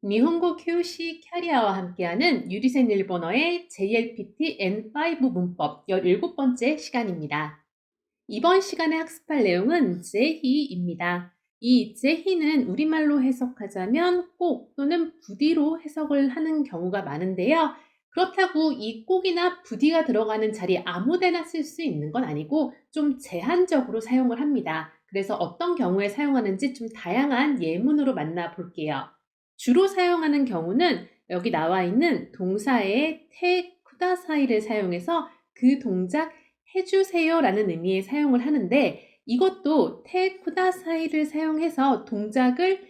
니혼고 교시 캐리아와 함께하는 유리센 일본어의 JLPT N5 문법 17번째 시간입니다. 이번 시간에 학습할 내용은 제히입니다. 이 제히는 우리말로 해석하자면 꼭 또는 부디로 해석을 하는 경우가 많은데요. 그렇다고 이 꼭이나 부디가 들어가는 자리 아무데나 쓸 수 있는 건 아니고 좀 제한적으로 사용을 합니다. 그래서 어떤 경우에 사용하는지 좀 다양한 예문으로 만나볼게요. 주로 사용하는 경우는 여기 나와 있는 동사의 테 쿠다사이를 사용해서 그 동작 해주세요 라는 의미의 사용을 하는데 이것도 테 쿠다사이를 사용해서 동작을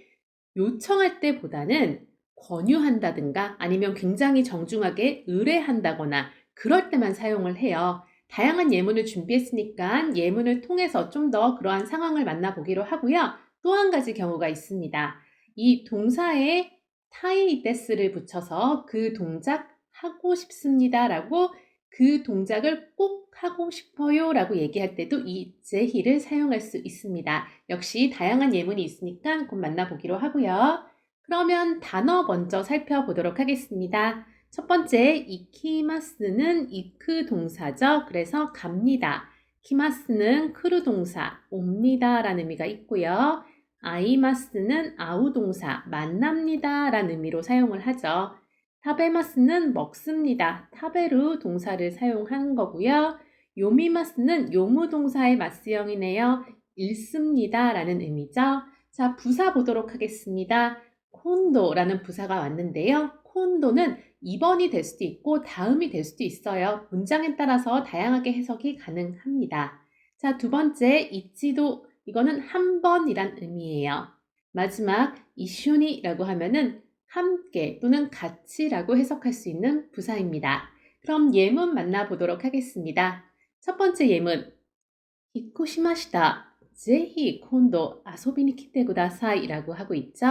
요청할 때보다는 권유한다든가 아니면 굉장히 정중하게 의뢰한다거나 그럴 때만 사용을 해요. 다양한 예문을 준비했으니까 예문을 통해서 좀 더 그러한 상황을 만나보기로 하고요. 또 한 가지 경우가 있습니다. 이 동사에 타이데스를 붙여서 그 동작 하고 싶습니다 라고 그 동작을 꼭 하고 싶어요 라고 얘기할 때도 이 제히를 사용할 수 있습니다. 역시 다양한 예문이 있으니까 곧 만나보기로 하고요. 그러면 단어 먼저 살펴보도록 하겠습니다. 첫 번째, 이키마스는 이크 동사죠. 그래서 갑니다. 키마스는 크루 동사, 옵니다 라는 의미가 있고요. 아이마스는 아우 동사, 만납니다 라는 의미로 사용을 하죠. 타베마스는 먹습니다. 타베루 동사를 사용하는 거고요. 요미마스는 요무 동사의 마스형이네요. 읽습니다 라는 의미죠. 자, 부사 보도록 하겠습니다. 콘도라는 부사가 왔는데요. 콘도는 2번이 될 수도 있고 다음이 될 수도 있어요. 문장에 따라서 다양하게 해석이 가능합니다. 자, 두 번째, 이치도 이거는 한 번이란 의미예요. 마지막, 이슈니라고 하면은 함께 또는 같이라고 해석할 수 있는 부사입니다. 그럼 예문 만나보도록 하겠습니다. 첫 번째 예문, 히코시마시다. 제히 콘도 아소비니 키테 구다사이 라고 하고 있죠.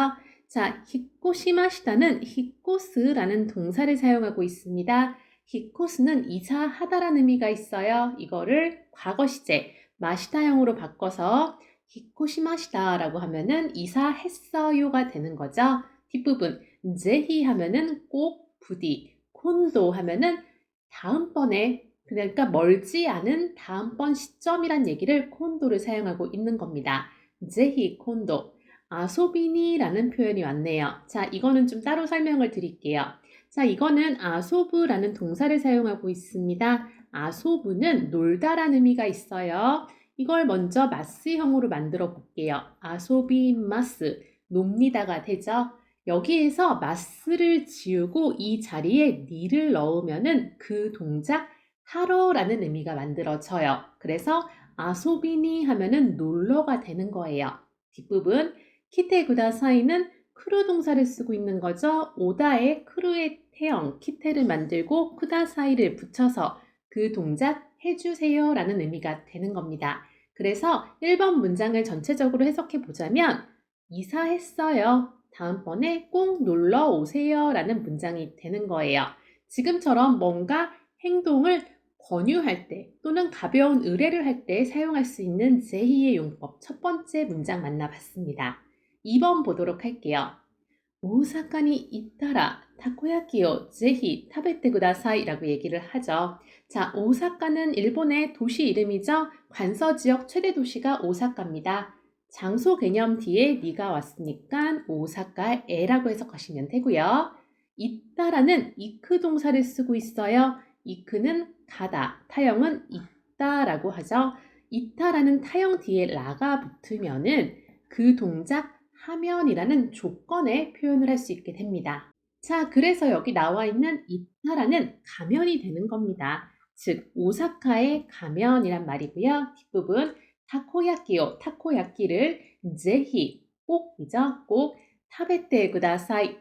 자, 히코시마시다는 히코스라는 동사를 사용하고 있습니다. 히코스는 이사하다라는 의미가 있어요. 이거를 과거 시제 마시다형으로 바꿔서 히코시마시다라고 하면은 이사했어요가 되는 거죠. 뒷부분 제히 하면은 꼭 부디, 콘도 하면은 다음번에 그러니까 멀지 않은 다음번 시점이란 얘기를 콘도를 사용하고 있는 겁니다. 제히 콘도. 아소비니라는 표현이 왔네요. 자, 이거는 좀 따로 설명을 드릴게요. 자, 이거는 아소브라는 동사를 사용하고 있습니다. 아소브는 놀다라는 의미가 있어요. 이걸 먼저 마스형으로 만들어 볼게요. 아소비마스, 놉니다가 되죠. 여기에서 마스를 지우고 이 자리에 니를 넣으면은 그 동작 하러라는 의미가 만들어져요. 그래서 아소비니 하면은 놀러가 되는 거예요. 뒷부분 키테 구다사이는 크루 동사를 쓰고 있는 거죠. 오다에 크루의 태형 키테를 만들고 쿠다사이를 붙여서 그 동작 해주세요 라는 의미가 되는 겁니다. 그래서 1번 문장을 전체적으로 해석해 보자면 이사했어요. 다음번에 꼭 놀러 오세요 라는 문장이 되는 거예요. 지금처럼 뭔가 행동을 권유할 때 또는 가벼운 의뢰를 할 때 사용할 수 있는 제히의 용법 첫 번째 문장 만나봤습니다. 2번 보도록 할게요. 오사카니 있다라 타코야키요 제히 타베테 구다사이 라고 얘기를 하죠. 자, 오사카는 일본의 도시 이름이죠. 관서 지역 최대 도시가 오사카입니다. 장소 개념 뒤에 니가 왔으니까 오사카에라고 해석하시면 되고요. 있다라는 이크 동사를 쓰고 있어요. 이크는 가다, 타형은 있다라고 하죠. 있다라는 타형 뒤에 라가 붙으면은 그 동작 하면이라는 조건에 표현을 할 수 있게 됩니다. 자, 그래서 여기 나와 있는 있다라는 가면이 되는 겁니다. 즉, 오사카의 가면이란 말이고요. 뒷부분 타코야끼요, 타코야끼를 제히, 꼭이죠. 꼭 타베테 구다사이.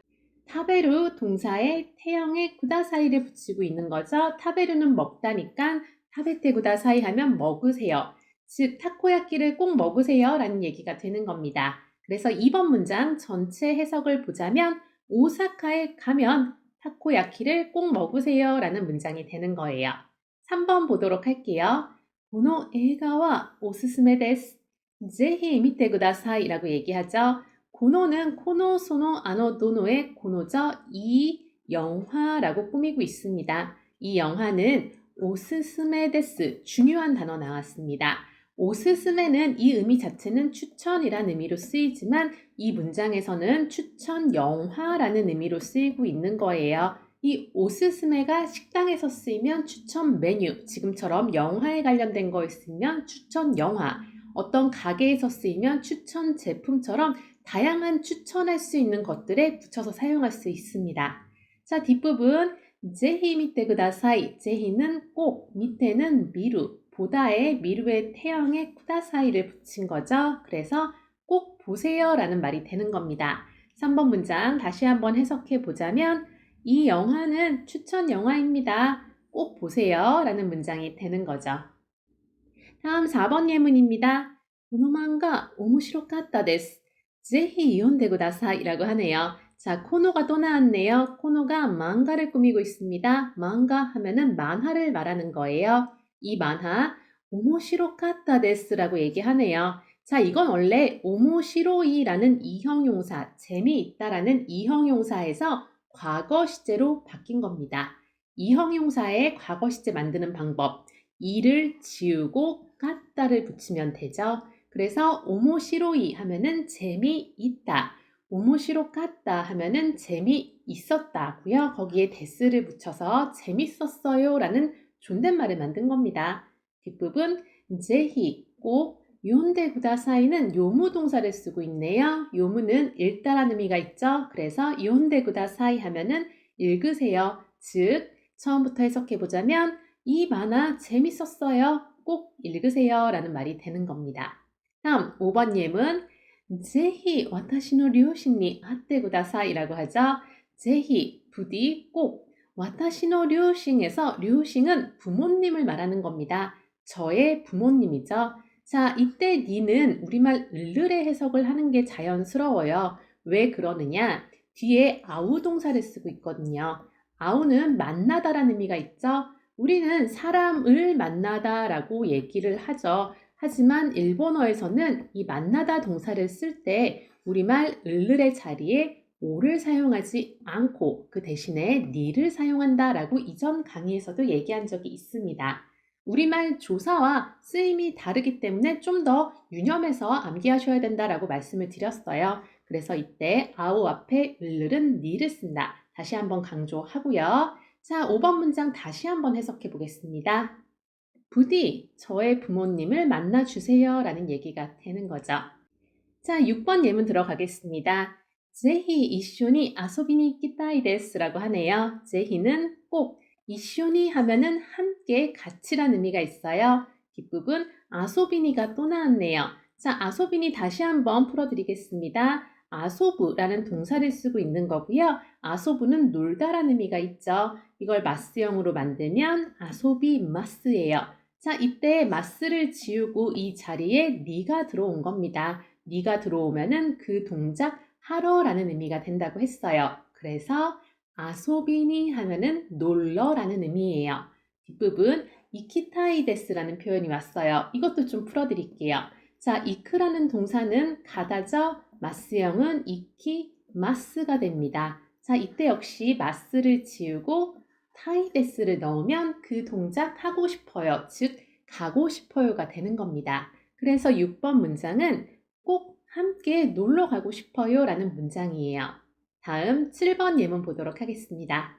타베루 동사에 태형의 구다사이를 붙이고 있는 거죠. 타베루는 먹다니까 타베테 구다사이 하면 먹으세요. 즉, 타코야끼를 꼭 먹으세요 라는 얘기가 되는 겁니다. 그래서 2번 문장 전체 해석을 보자면 오사카에 가면 타코야키를 꼭 먹으세요 라는 문장이 되는 거예요. 3번 보도록 할게요. この映画はおすすめです. ぜひ見てください라고 얘기하죠. 고노는 코노, 소노, 아노, 도노의 고노죠. 이 영화라고 꾸미고 있습니다. 이 영화는 오스스메 데스, 중요한 단어 나왔습니다. 오스스메는 이 의미 자체는 추천이란 의미로 쓰이지만 이 문장에서는 추천 영화라는 의미로 쓰이고 있는 거예요. 이 오스스메가 식당에서 쓰이면 추천 메뉴, 지금처럼 영화에 관련된 거였으면 추천 영화, 어떤 가게에서 쓰이면 추천 제품처럼 다양한 추천할 수 있는 것들에 붙여서 사용할 수 있습니다. 자, 뒷부분 제히 밑에 구다사이, 제히는 꼭, 밑에는 미루, 보다에 미루의 태형에 쿠다사이를 붙인 거죠. 그래서 꼭 보세요 라는 말이 되는 겁니다. 3번 문장 다시 한번 해석해 보자면 이 영화는 추천 영화입니다. 꼭 보세요 라는 문장이 되는 거죠. 다음 4번 예문입니다. この漫画面白かったです。ぜひ読んでください라고 하네요. 자, 코노가 또 나왔네요. 코노가 만가를 꾸미고 있습니다. 만가 하면은 만화를 말하는 거예요. 이 만화 오모시로카타 데스라고 얘기하네요. 자, 이건 원래 오모시로이라는 이형용사, 재미있다라는 이형용사에서 과거 시제로 바뀐 겁니다. 이형용사의 과거 시제 만드는 방법, 이를 지우고 까따를 붙이면 되죠. 그래서 오모시로이 하면은 재미있다. 오모시로까따 하면은 재미있었다고요. 거기에 데스를 붙여서 재밌었어요 라는 존댓말을 만든 겁니다. 뒷부분 제히 꼭 요온데 구다사이는 요무 동사를 쓰고 있네요. 요무는 읽다라는 의미가 있죠. 그래서 요온데 구다사이 하면은 읽으세요. 즉 처음부터 해석해 보자면 이 만화 재밌었어요. 꼭 읽으세요 라는 말이 되는 겁니다. 다음 5번 예문 제히 와타시노 류싱니 아떼 구다사이라고 하죠. 제히 부디 꼭 와타시노 류싱에서 류싱은 부모님을 말하는 겁니다. 저의 부모님이죠. 자, 이때 니는 우리말 을르레 해석을 하는 게 자연스러워요. 왜 그러느냐? 뒤에 아우 동사를 쓰고 있거든요. 아우는 만나다라는 의미가 있죠. 우리는 사람을 만나다라고 얘기를 하죠. 하지만 일본어에서는 이 만나다 동사를 쓸 때 우리말 을르의 자리에 오를 사용하지 않고 그 대신에 니를 사용한다라고 이전 강의에서도 얘기한 적이 있습니다. 우리말 조사와 쓰임이 다르기 때문에 좀 더 유념해서 암기하셔야 된다라고 말씀을 드렸어요. 그래서 이때 아우 앞에 을르는 니를 쓴다. 다시 한번 강조하고요. 자, 5번 문장 다시 한번 해석해 보겠습니다. 부디 저의 부모님을 만나주세요 라는 얘기가 되는 거죠. 자, 6번 예문 들어가겠습니다. 제히 이쇼니 아소비니 이키타이 데스라고 하네요. 제히는 꼭, 이쇼니 하면은 함께 같이란 의미가 있어요. 뒷부분 아소비니가 또 나왔네요. 자, 아소비니 다시 한번 풀어드리겠습니다. 아소부라는 동사를 쓰고 있는 거고요. 아소부는 놀다라는 의미가 있죠. 이걸 마스형으로 만들면 아소비 마스예요. 자, 이때 마스를 지우고 이 자리에 니가 들어온 겁니다. 니가 들어오면은 그 동작 하러라는 의미가 된다고 했어요. 그래서 아소비니 하면은 놀러라는 의미예요. 뒷부분 이키타이데스라는 표현이 왔어요. 이것도 좀 풀어드릴게요. 자, 이크라는 동사는 가다죠. 마스형은 이키, 마스가 됩니다. 자, 이때 역시 마스를 지우고 타이데스를 넣으면 그 동작 하고 싶어요. 즉, 가고 싶어요가 되는 겁니다. 그래서 6번 문장은 꼭 함께 놀러 가고 싶어요 라는 문장이에요. 다음 7번 예문 보도록 하겠습니다.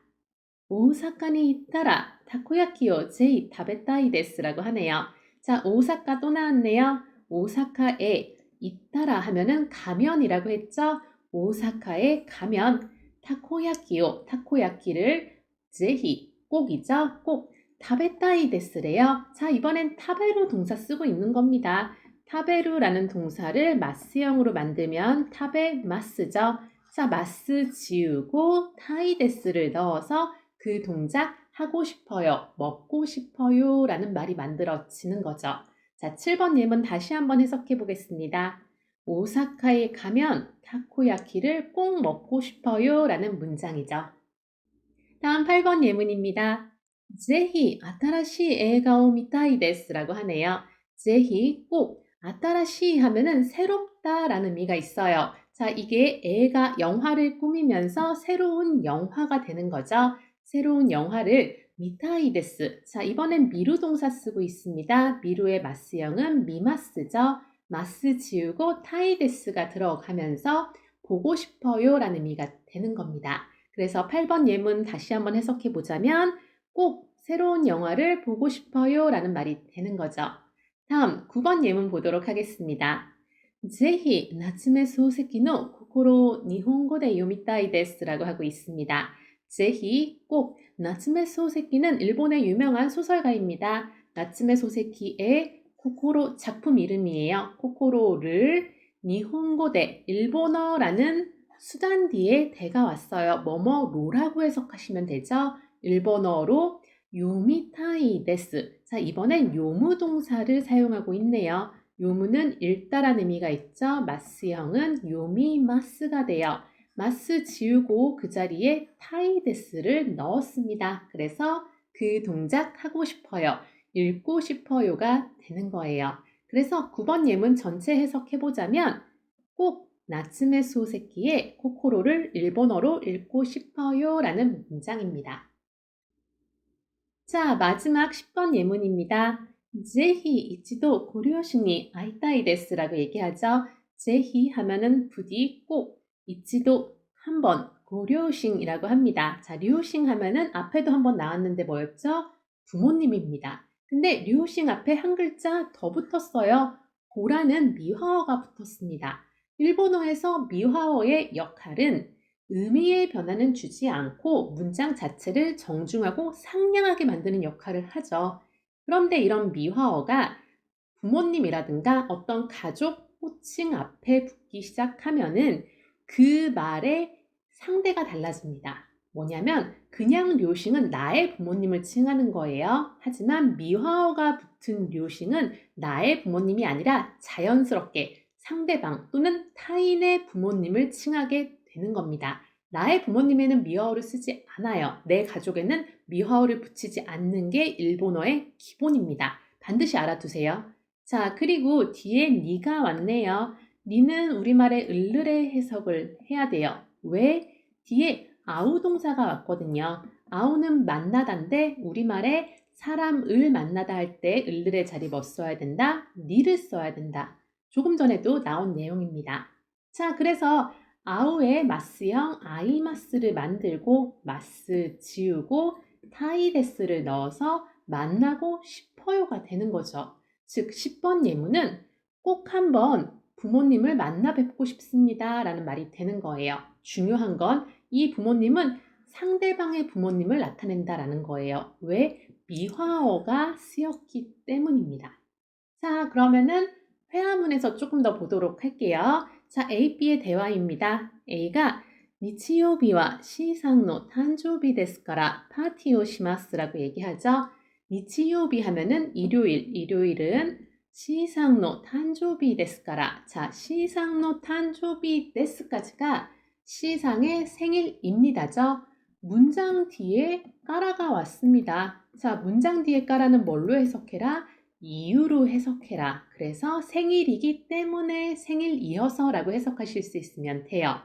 오사카니 있다라 타코야키요 제이 타베타이 데스라고 하네요. 자, 오사카 또 나왔네요. 오사카에 있다라 하면은 가면이라고 했죠. 오사카에 가면 타코야키요, 타코야키를 제히 꼭이죠. 꼭 타베타이 데스래요. 자, 이번엔 타베루 동사 쓰고 있는 겁니다. 타베루라는 동사를 마스형으로 만들면 타베 마스죠. 자, 마스 지우고 타이데스를 넣어서 그 동작 하고 싶어요, 먹고 싶어요 라는 말이 만들어지는 거죠. 자, 7번 예문 다시 한번 해석해 보겠습니다. 오사카에 가면 타코야키를 꼭 먹고 싶어요 라는 문장이죠. 다음 8번 예문입니다. 제히 아타라시 에가오 미타이 데스라고 하네요. 제히 꼭 아타라시 하면은 새롭다 라는 의미가 있어요. 자, 이게 애가 영화를 꾸미면서 새로운 영화가 되는 거죠. 새로운 영화를 미타이데스. 자, 이번엔 미루 동사 쓰고 있습니다. 미루의 마스형은 미마스죠. 마스 지우고 타이데스가 들어가면서 보고 싶어요 라는 의미가 되는 겁니다. 그래서 8번 예문 다시 한번 해석해 보자면 꼭 새로운 영화를 보고 싶어요 라는 말이 되는 거죠. 다음 9번 예문 보도록 하겠습니다. ぜひ夏目漱石の心を日本語で読みたいです라고 하고 있습니다. ぜひ꼭 나츠메 소세키는 일본의 유명한 소설가입니다. 나츠메 소세키의 코코로 작품 이름이에요. 코코로를 니혼고대 일본어라는 수단 뒤에 대가 왔어요. 뭐뭐로라고 해석하시면 되죠. 일본어로 요미타이 데스. 자, 이번엔 요무 동사를 사용하고 있네요. 요무는 읽다라는 의미가 있죠. 마스형은 요미마스가 돼요. 마스 지우고 그 자리에 타이데스를 넣었습니다. 그래서 그 동작 하고 싶어요. 읽고 싶어요가 되는 거예요. 그래서 9번 예문 전체 해석해보자면 꼭 나츠메 소세키의 코코로를 일본어로 읽고 싶어요 라는 문장입니다. 자, 마지막 10번 예문입니다. ぜひ一度ご両親に会いたいです라고 얘기하죠. ぜひ 하면은 부디 꼭 이치도 한번 고려싱이라고 합니다. 자, 류싱 하면은 앞에도 한번 나왔는데 뭐였죠? 부모님입니다. 근데 류싱 앞에 한 글자 더 붙었어요. 고라는 미화어가 붙었습니다. 일본어에서 미화어의 역할은 의미의 변화는 주지 않고 문장 자체를 정중하고 상냥하게 만드는 역할을 하죠. 그런데 이런 미화어가 부모님이라든가 어떤 가족 호칭 앞에 붙기 시작하면은 그 말의 상대가 달라집니다. 뭐냐면 그냥 료싱은 나의 부모님을 칭하는 거예요. 하지만 미화어가 붙은 료싱은 나의 부모님이 아니라 자연스럽게 상대방 또는 타인의 부모님을 칭하게 되는 겁니다. 나의 부모님에는 미화어를 쓰지 않아요. 내 가족에는 미화어를 붙이지 않는 게 일본어의 기본입니다. 반드시 알아두세요. 자, 그리고 뒤에 니가 왔네요. 니는 우리말의 을르의 해석을 해야 돼요. 왜? 뒤에 아우 동사가 왔거든요. 아우는 만나다인데 우리말에 사람을 만나다 할 때 을르의 자리 뭐 써야 된다? 니를 써야 된다. 조금 전에도 나온 내용입니다. 자, 그래서 아우의 마스형 아이마스를 만들고 마스 지우고 타이데스를 넣어서 만나고 싶어요가 되는 거죠. 즉 10번 예문은 꼭 한번 부모님을 만나 뵙고 싶습니다 라는 말이 되는 거예요. 중요한 건 이 부모님은 상대방의 부모님을 나타낸다라는 거예요. 왜? 미화어가 쓰였기 때문입니다. 자, 그러면은 회화문에서 조금 더 보도록 할게요. 자, A, B의 대화입니다. A가 니치요비와 시상노 탄조비 데스까라 파티오 시마스라고 얘기하죠. 니치요비 하면은 일요일, 일요일은 시상노 탄조비 데스까라. 자, 시상노 탄조비 데스까지가 시상의 생일입니다죠. 문장 뒤에 까라가 왔습니다. 자, 문장 뒤에 까라는 뭘로 해석해라? 이유로 해석해라. 그래서 생일이기 때문에 생일이어서라고 해석하실 수 있으면 돼요.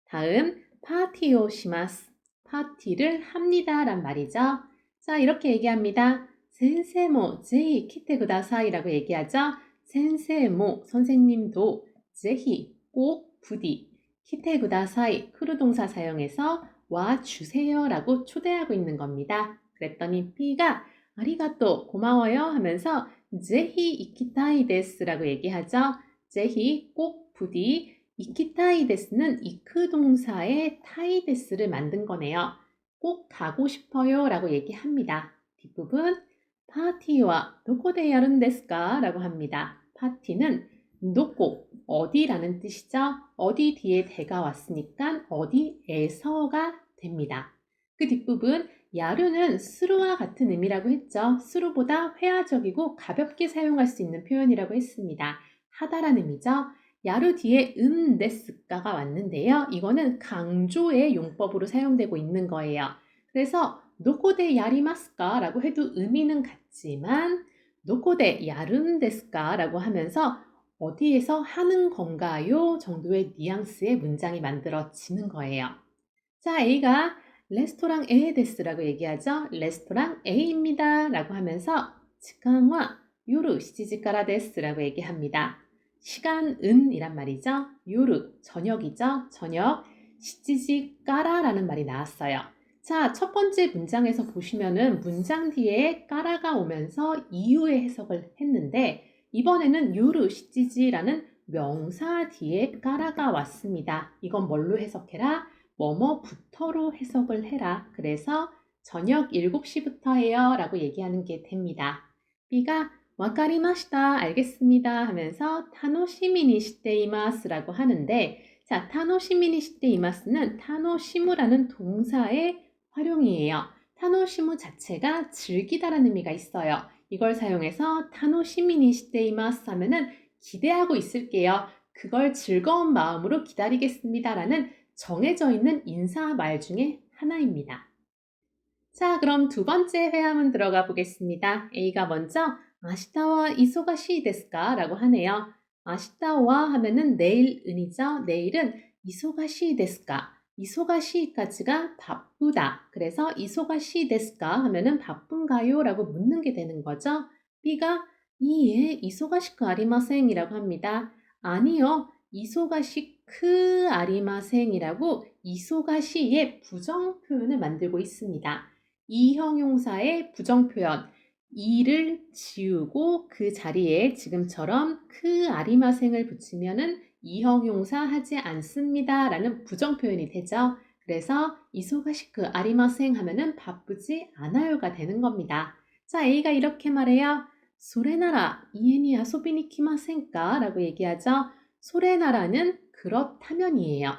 다음 파티오 시마스. 파티를 합니다 란 말이죠. 자, 이렇게 얘기합니다. 센세모 제히 키테 구다사이라고 얘기하죠. 센세모 선생님도 제히 꼭 부디 키테 구다사이 크루 동사 사용해서 와 주세요 라고 초대하고 있는 겁니다. 그랬더니 B가 아리가또 고마워요 하면서 제히 이키타이 데스라고 얘기하죠. 제히 꼭 부디 이키타이 데스는 이크 동사의 타이 데스를 만든 거네요. 꼭 가고 싶어요 라고 얘기합니다. 뒷부분 파티와 도코데 야른 데스까 라고 합니다. 파티는 도코 어디라는 뜻이죠. 어디 뒤에 대가 왔으니까 어디에서가 됩니다. 그 뒷부분 야르는 스루와 같은 의미라고 했죠. 스루보다 회화적이고 가볍게 사용할 수 있는 표현이라고 했습니다. 하다라는 의미죠. 야르 뒤에 데스까가 왔는데요. 이거는 강조의 용법으로 사용되고 있는 거예요. 그래서 노코데 야리마스까 라고 해도 의미는 같지만 노코데 야름 데스까 라고 하면서 어디에서 하는 건가요? 정도의 뉘앙스의 문장이 만들어지는 거예요. 자, A가 레스토랑 A 데스라고 얘기하죠. 레스토랑 A입니다. 라고 하면서 시간와 요르 7時から 데스라고 얘기합니다. 시간은 이란 말이죠. 요르, 저녁이죠. 저녁 7時から 라는 말이 나왔어요. 자, 첫 번째 문장에서 보시면은 문장 뒤에 까라가 오면서 이유의 해석을 했는데 이번에는 요르 7時라는 명사 뒤에 까라가 왔습니다. 이건 뭘로 해석해라? 뭐뭐부터로 해석을 해라. 그래서 저녁 7시부터예요 라고 얘기하는 게 됩니다. B가 와카리마시타 알겠습니다 하면서 타노시미니 시테이마스 라고 하는데 자, 타노시미니 시테이마스는 타노시무라는 동사의 활용이에요. 타노시무 자체가 즐기다라는 의미가 있어요. 이걸 사용해서 타노시미니 시테이마스 하면은 기대하고 있을게요. 그걸 즐거운 마음으로 기다리겠습니다 라는 정해져 있는 인사말 중에 하나입니다. 자, 그럼 두 번째 회화문 들어가 보겠습니다. A가 먼저 아시타와 이소가시 데스까? 라고 하네요. 아시타와 하면은 내일은이죠. 내일은 이소가시 데스까? 이소가시까지가 바쁘다. 그래서 이소가시 데스까? 하면은 바쁜가요? 라고 묻는 게 되는 거죠. B가 이에 이소가시크 아리마생이라고 합니다. 아니요. 이소가시크 아리마생이라고 이소가시의 부정 표현을 만들고 있습니다. 이 형용사의 부정 표현 이를 지우고 그 자리에 지금처럼 크 아리마생을 붙이면은 이 형용사 하지 않습니다 라는 부정 표현이 되죠. 그래서 이소가시크 아리마생 하면은 바쁘지 않아요가 되는 겁니다. 자, A가 이렇게 말해요. 소레나라 이에니 아소비니 키마센까? 라고 얘기하죠. 소레나라는 그렇다면이에요.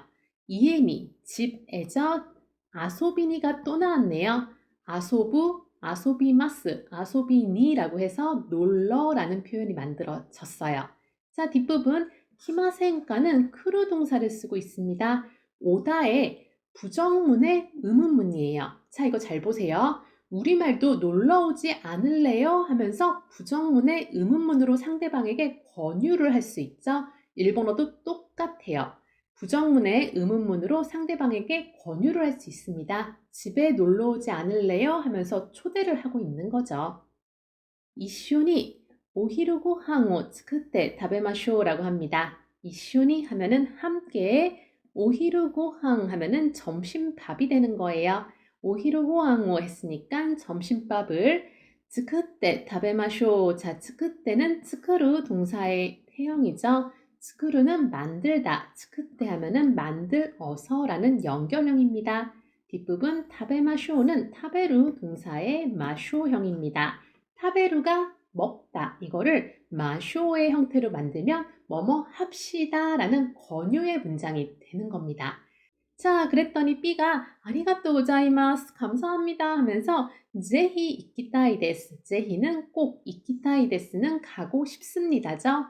이에니 집에죠. 아소비니가 또 나왔네요. 아소부, 아소비마스, 아소비니라고 해서 놀러라는 표현이 만들어졌어요. 자, 뒷부분 키마센가는 크루 동사를 쓰고 있습니다. 오다의 부정문의 의문문이에요. 자, 이거 잘 보세요. 우리말도 놀러 오지 않을래요? 하면서 부정문의 의문문으로 상대방에게 권유를 할 수 있죠. 일본어도 똑같아요. 부정문의 의문문으로 상대방에게 권유를 할 수 있습니다. 집에 놀러 오지 않을래요? 하면서 초대를 하고 있는 거죠. 이쇼니 오히루 고항を 作って食べましょう라고 합니다. 이쇼니 하면은 함께, 오히루 고항 하면은 점심밥이 되는 거예요. 오히루 고항を 했으니까 점심밥을 作って食べましょう. 자, 作って는 作る 동사의 태형이죠. 作る는 만들다, 作って 하면은 만들어서라는 연결형입니다. 뒷부분 食べましょう는 타베루 동사의 마쇼형입니다. 타베루가 먹다, 이거를 마쇼의 형태로 만들면 뭐뭐 합시다 라는 권유의 문장이 되는 겁니다. 자, 그랬더니 B가 아리가또 고자이마스 감사합니다 하면서 제히 이키타이 데스, 제히는 꼭 이키타이 데스는 가고 싶습니다죠.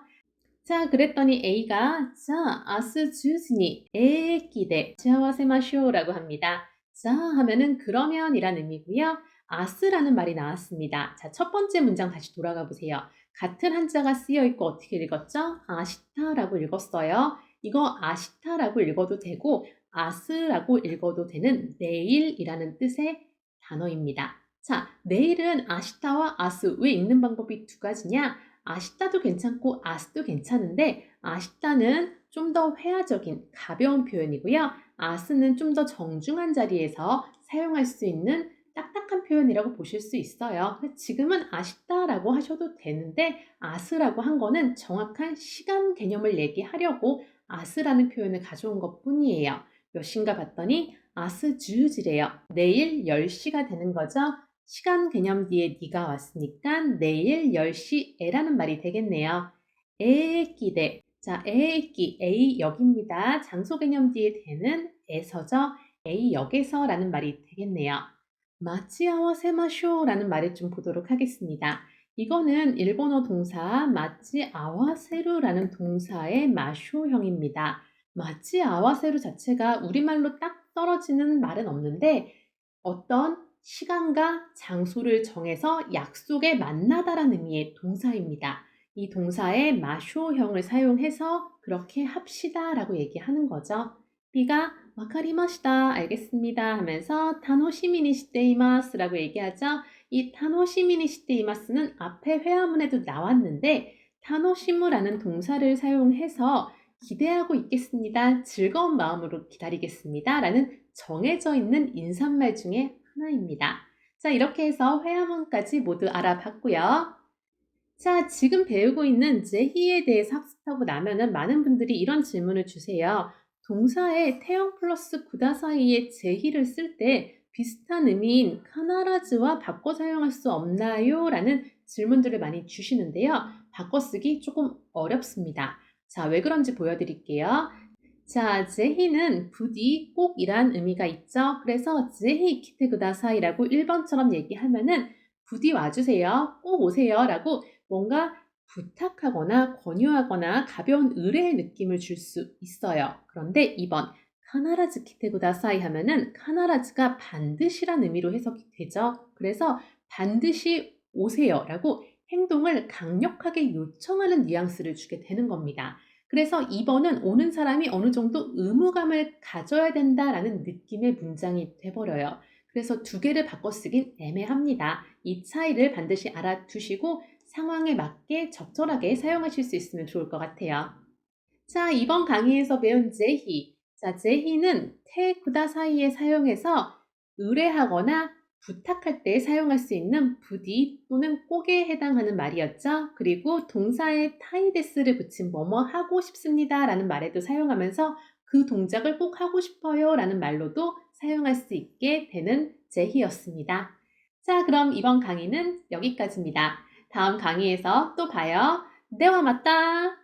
자, 그랬더니 A가 자, 아스 주스니 에키데 시아와세마쇼 라고 합니다. 자 하면은 그러면 이란 의미고요. 아스라는 말이 나왔습니다. 자, 첫 번째 문장 다시 돌아가 보세요. 같은 한자가 쓰여 있고 어떻게 읽었죠? 아시타라고 읽었어요. 이거 아시타라고 읽어도 되고 아스라고 읽어도 되는 내일이라는 뜻의 단어입니다. 자, 내일은 아시타와 아스 왜 읽는 방법이 두 가지냐? 아시타도 괜찮고 아스도 괜찮은데 아시타는 좀 더 회화적인 가벼운 표현이고요. 아스는 좀 더 정중한 자리에서 사용할 수 있는 딱딱한 표현이라고 보실 수 있어요. 지금은 아시다라고 하셔도 되는데 아스라고 한 거는 정확한 시간 개념을 얘기하려고 아스라는 표현을 가져온 것 뿐이에요. 몇 시인가 봤더니 아스 주즈래요. 내일 10시가 되는 거죠. 시간 개념 뒤에 니가 왔으니까 내일 10시에라는 말이 되겠네요. 에기대. 자, 에기, A역입니다. 장소 개념 뒤에 되는 에서죠. A역에서라는 말이 되겠네요. 마치아와세마쇼 라는 말을 좀 보도록 하겠습니다. 이거는 일본어 동사 마치아와세루라는 동사의 마쇼형입니다. 마치아와세루 자체가 우리말로 딱 떨어지는 말은 없는데 어떤 시간과 장소를 정해서 약속에 만나다라는 의미의 동사입니다. 이 동사의 마쇼형을 사용해서 그렇게 합시다 라고 얘기하는 거죠. B가 와카리마시다 알겠습니다 하면서 타노시미니 시테이마스 라고 얘기하죠. 이 타노시미니 시테이마스는 앞에 회화문에도 나왔는데 타노시무라는 동사를 사용해서 기대하고 있겠습니다. 즐거운 마음으로 기다리겠습니다. 라는 정해져 있는 인사말 중에 하나입니다. 자, 이렇게 해서 회화문까지 모두 알아봤고요. 자, 지금 배우고 있는 제희에 대해서 학습하고 나면은 많은 분들이 이런 질문을 주세요. 동사의 태형 플러스 구다 사이에 제희를 쓸 때 비슷한 의미인 카나라즈와 바꿔 사용할 수 없나요? 라는 질문들을 많이 주시는데요. 바꿔 쓰기 조금 어렵습니다. 자, 왜 그런지 보여드릴게요. 자, 제희는 부디 꼭이란 의미가 있죠. 그래서 제희 키테 구다사이라고 1번처럼 얘기하면은 부디 와주세요, 꼭 오세요 라고 뭔가 부탁하거나 권유하거나 가벼운 의뢰의 느낌을 줄 수 있어요. 그런데 2번 카나라즈 키테 구다사이 하면은 카나라즈가 반드시란 의미로 해석이 되죠. 그래서 반드시 오세요 라고 행동을 강력하게 요청하는 뉘앙스를 주게 되는 겁니다. 그래서 2번은 오는 사람이 어느 정도 의무감을 가져야 된다라는 느낌의 문장이 돼버려요. 그래서 두 개를 바꿔 쓰긴 애매합니다. 이 차이를 반드시 알아두시고 상황에 맞게 적절하게 사용하실 수 있으면 좋을 것 같아요. 자, 이번 강의에서 배운 제히. 자, 제히는 테, 구다 사이에 사용해서 의뢰하거나 부탁할 때 사용할 수 있는 부디 또는 꼭에 해당하는 말이었죠. 그리고 동사에 타이데스를 붙인 뭐뭐 하고 싶습니다 라는 말에도 사용하면서 그 동작을 꼭 하고 싶어요 라는 말로도 사용할 수 있게 되는 제히였습니다. 자, 그럼 이번 강의는 여기까지입니다. 다음 강의에서 또 봐요. 네와 맞다!